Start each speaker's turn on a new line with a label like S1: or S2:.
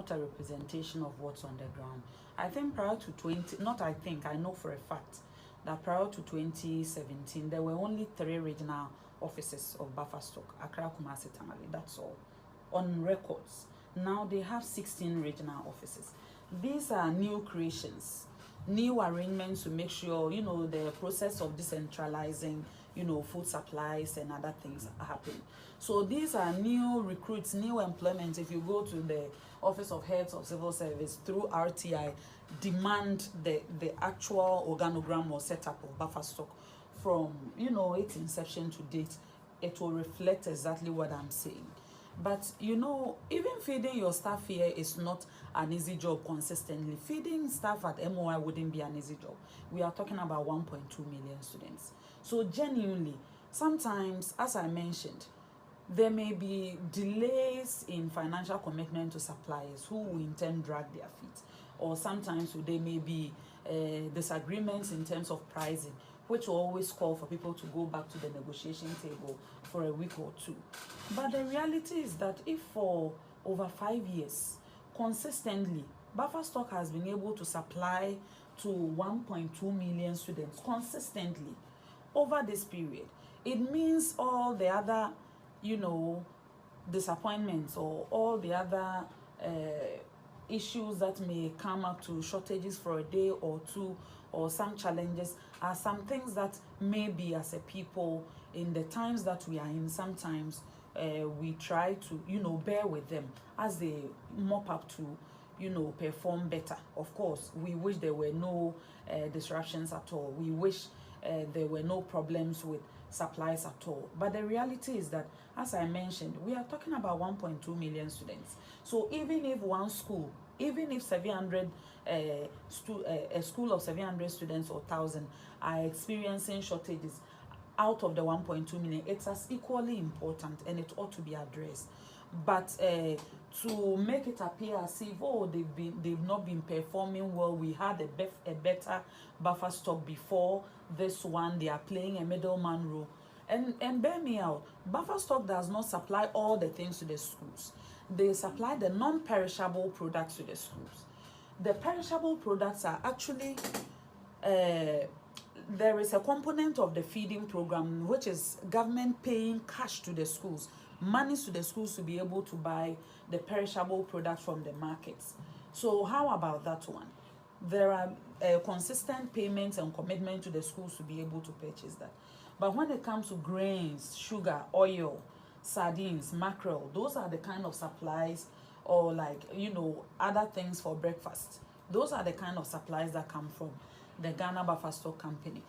S1: not a representation of what's on the ground. I think prior to 20, not I think, I know for a fact that prior to 2017, there were only 3 regional offices of buffer stock, Accra, Kumasi, Tamale, that's all, on records. Now they have 16 regional offices. These are new creations, new arrangements to make sure, the process of decentralizing, food supplies and other things happen. So these are new recruits, new employment. If you go to the Office of Heads of Civil Service through RTI, demand the actual organogram or setup of buffer stock from, its inception to date. It will reflect exactly what I'm saying. But even feeding your staff here is not an easy job consistently. Feeding staff at MOI wouldn't be an easy job. We are talking about 1.2 million students. So genuinely, sometimes, as I mentioned, there may be delays in financial commitment to suppliers who will in turn drag their feet. Or sometimes there may be disagreements in terms of pricing, which will always call for people to go back to the negotiation table for a week or 2. But the reality is that if for over 5 years, consistently, buffer stock has been able to supply to 1.2 million students consistently over this period, it means all the other, disappointments or all the other issues that may come up to shortages for a day or 2 or some challenges are some things that maybe as a people in the times that we are in, sometimes we try to bear with them as they mop up to perform better. Of course, we wish there were no disruptions at all. We wish there were no problems with supplies at all. But the reality is that, as I mentioned, we are talking about 1.2 million students. So even if one school, even if 700 a school of 700 students or 1,000 are experiencing shortages out of the 1.2 million, it's as equally important and it ought to be addressed. But to make it appear as if they've not been performing well, we had a better buffer stock before this one, they are playing a middleman role. And bear me out, buffer stock does not supply all the things to the schools. They supply the non-perishable products to the schools. The perishable products are actually there is a component of the feeding program which is government paying cash to the schools, monies to the schools to be able to buy the perishable products from the markets. So how about that one? There are consistent payments and commitment to the schools to be able to purchase that. But when it comes to grains, sugar, oil, sardines, mackerel, those are the kind of supplies, or other things for breakfast. Those are the kind of supplies that come from the Ghana Buffer Stock Company.